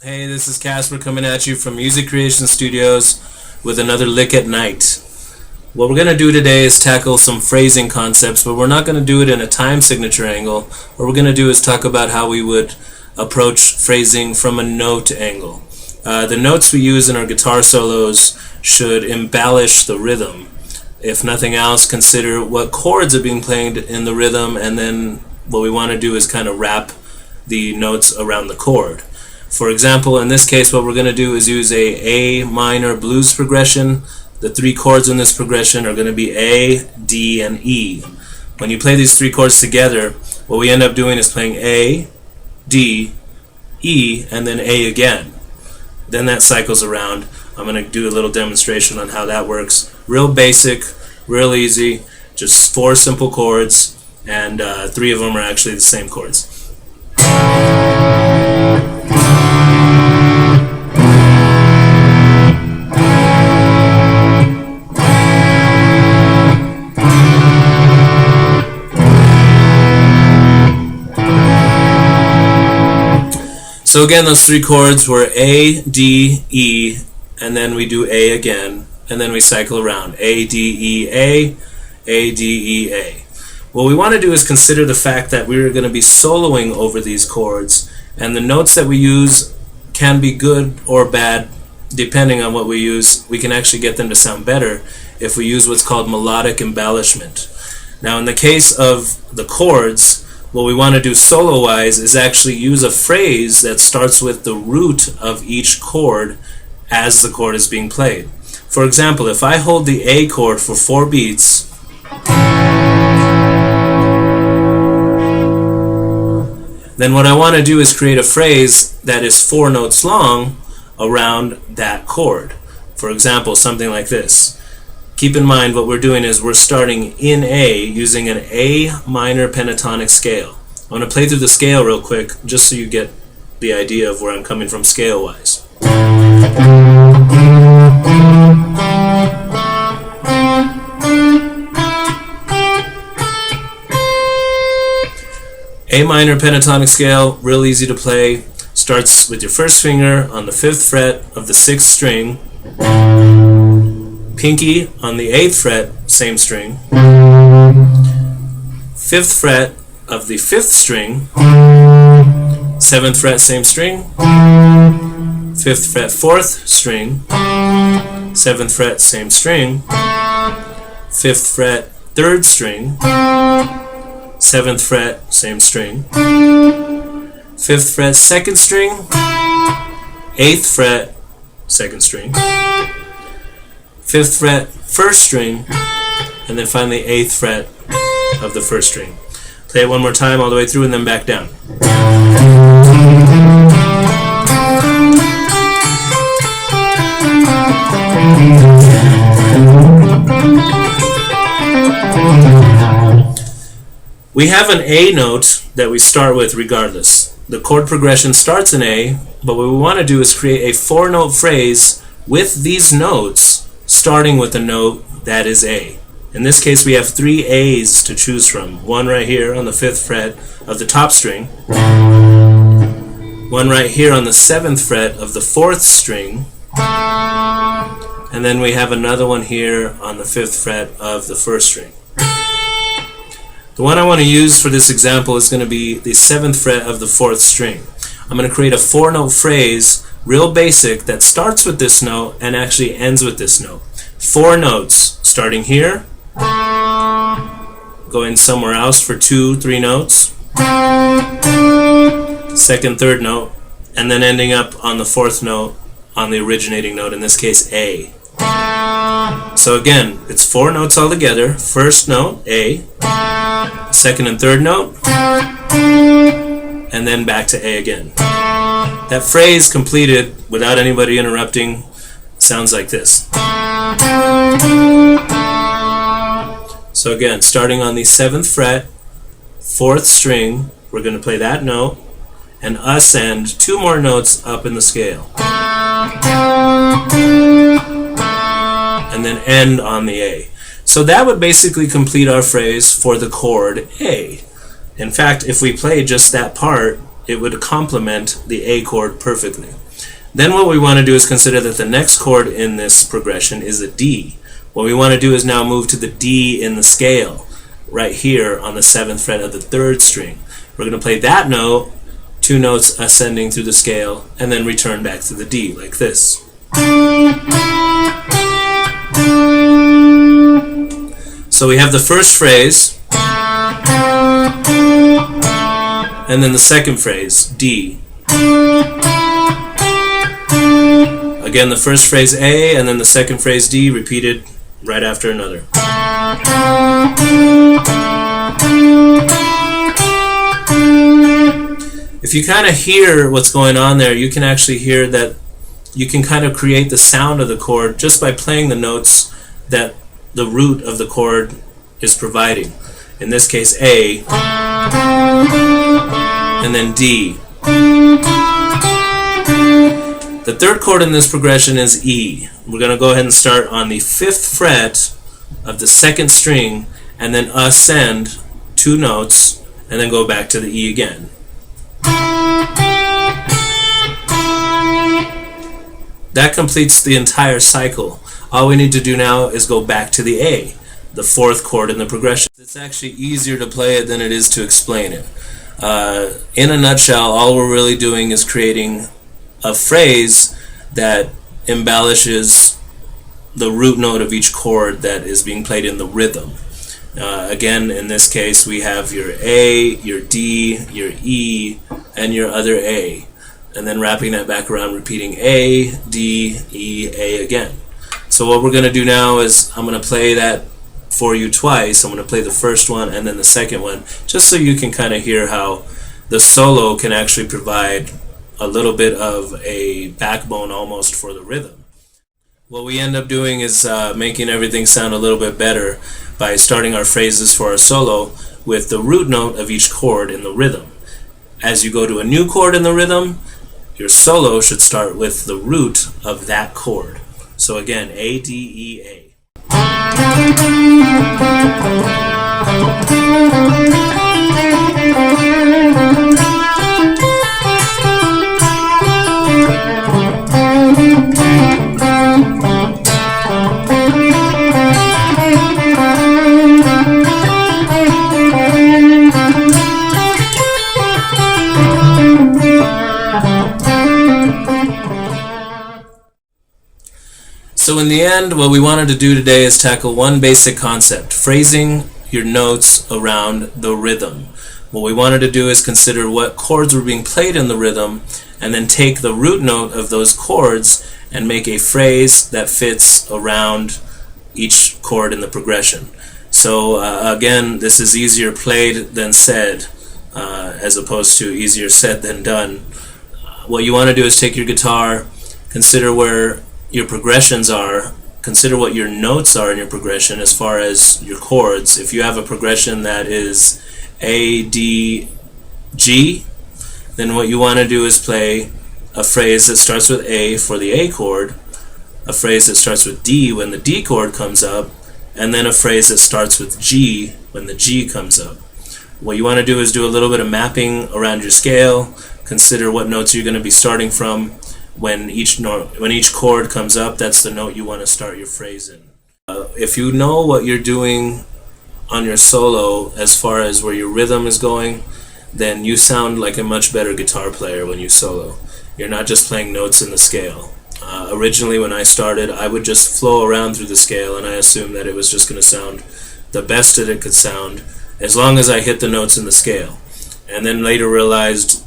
Hey, this is Casper coming at you from Music Creation Studios with another Lick at Night. What we're going to do today is tackle some phrasing concepts, but we're not going to do it in a time signature angle. What we're going to do is talk about how we would approach phrasing from a note angle. The notes we use in our guitar solos should embellish the rhythm. If nothing else, consider what chords are being played in the rhythm, and then what we want to do is kind of wrap the notes around the chord. For example, in this case, what we're going to do is use a minor blues progression. The three chords in this progression are going to be A, D, and E. When you play these three chords together, what we end up doing is playing A, D, E, and then A again. Then that cycles around. I'm going to do a little demonstration on how that works. Real basic, real easy, just 4 simple chords, and 3 of them are actually the same chords. So again, those 3 chords were A, D, E, and then we do A again, and then we cycle around. A, D, E, A, D, E, A. What we want to do is consider the fact that we're going to be soloing over these chords, and the notes that we use can be good or bad depending on what we use. We can actually get them to sound better if we use what's called melodic embellishment. Now in the case of the chords, what we want to do solo-wise is actually use a phrase that starts with the root of each chord as the chord is being played. For example, if I hold the A chord for 4 beats, then what I want to do is create a phrase that is 4 notes long around that chord. For example, something like this. Keep in mind what we're doing is we're starting in A using an A minor pentatonic scale. I'm going to play through the scale real quick just so you get the idea of where I'm coming from scale-wise. A minor pentatonic scale, real easy to play. Starts with your first finger on the 5th fret of the 6th string, pinky on the 8th fret, same string, 5th fret of the 5th string, 7th fret, same string, 5th fret, 4th string, 7th fret, same string, 5th fret, 3rd string, 7th fret, same string, 5th fret, 2nd string, 8th fret, 2nd string, 5th fret, 1st string, and then finally 8th fret of the 1st string. Play it one more time all the way through and then back down. We have an A note that we start with regardless. The chord progression starts in A, but what we want to do is create a 4-note phrase with these notes starting with a note that is A. In this case, we have 3 A's to choose from. One right here on the 5th fret of the top string, one right here on the 7th fret of the 4th string, and then we have another one here on the 5th fret of the 1st string. The one I want to use for this example is going to be the 7th fret of the 4th string. I'm going to create a 4-note phrase, real basic, that starts with this note and actually ends with this note. 4 notes, starting here, going somewhere else for 2, 3 notes, 2nd, 3rd note, and then ending up on the 4th note on the originating note, in this case A. So again, it's 4 notes all together. 1st note, A, 2nd and 3rd note, and then back to A again. That phrase completed without anybody interrupting sounds like this. So again, starting on the 7th fret, 4th string, we're going to play that note and ascend 2 more notes up in the scale. And then end on the A. So that would basically complete our phrase for the chord A. In fact, if we play just that part, it would complement the A chord perfectly. Then what we want to do is consider that the next chord in this progression is a D. What we want to do is now move to the D in the scale, right here on the 7th fret of the 3rd string. We're going to play that note, 2 notes ascending through the scale, and then return back to the D, like this. So we have the first phrase, and then the second phrase, D. Again, the first phrase A, and then the second phrase D, repeated right after another. If you kind of hear what's going on there, you can actually hear that you can kind of create the sound of the chord just by playing the notes that the root of the chord is providing. In this case, A, and then D. The third chord in this progression is E. We're going to go ahead and start on the 5th fret of the 2nd string and then ascend 2 notes and then go back to the E again. That completes the entire cycle. All we need to do now is go back to the A, the 4th chord in the progression. It's actually easier to play it than it is to explain it. In a nutshell, all we're really doing is creating a phrase that embellishes the root note of each chord that is being played in the rhythm. Again, in this case, we have your A, your D, your E, and your other A. And then wrapping that back around, repeating A, D, E, A again. So what we're going to do now is I'm going to play that for you twice. I'm going to play the first one and then the second one, just so you can kind of hear how the solo can actually provide a little bit of a backbone almost for the rhythm. What we end up doing is making everything sound a little bit better by starting our phrases for our solo with the root note of each chord in the rhythm. As you go to a new chord in the rhythm, your solo should start with the root of that chord. So again, A, D, E, A. So in the end, what we wanted to do today is tackle one basic concept, phrasing your notes around the rhythm. What we wanted to do is consider what chords were being played in the rhythm and then take the root note of those chords and make a phrase that fits around each chord in the progression. So again, this is easier played than said, as opposed to easier said than done. What you want to do is take your guitar, consider where your progressions are, consider what your notes are in your progression as far as your chords. If you have a progression that is A, D, G, then what you want to do is play a phrase that starts with A for the A chord, a phrase that starts with D when the D chord comes up, and then a phrase that starts with G when the G comes up. What you want to do is do a little bit of mapping around your scale, consider what notes you're going to be starting from. When each chord comes up, that's the note you want to start your phrase in. If you know what you're doing on your solo as far as where your rhythm is going, then you sound like a much better guitar player when you solo. You're not just playing notes in the scale. Originally when I started, I would just flow around through the scale and I assumed that it was just going to sound the best that it could sound as long as I hit the notes in the scale. And then later realized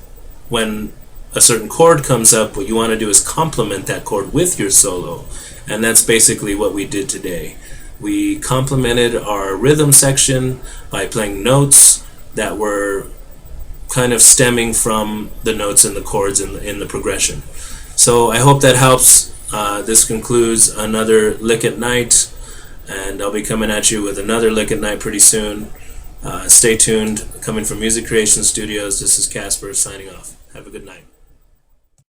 when a certain chord comes up, what you want to do is complement that chord with your solo. And that's basically what we did today. We complemented our rhythm section by playing notes that were kind of stemming from the notes and the chords in the progression. So I hope that helps. This concludes another Lick at Night, and I'll be coming at you with another Lick at Night pretty soon. Stay tuned. Coming from Music Creation Studios, this is Casper signing off. Have a good night.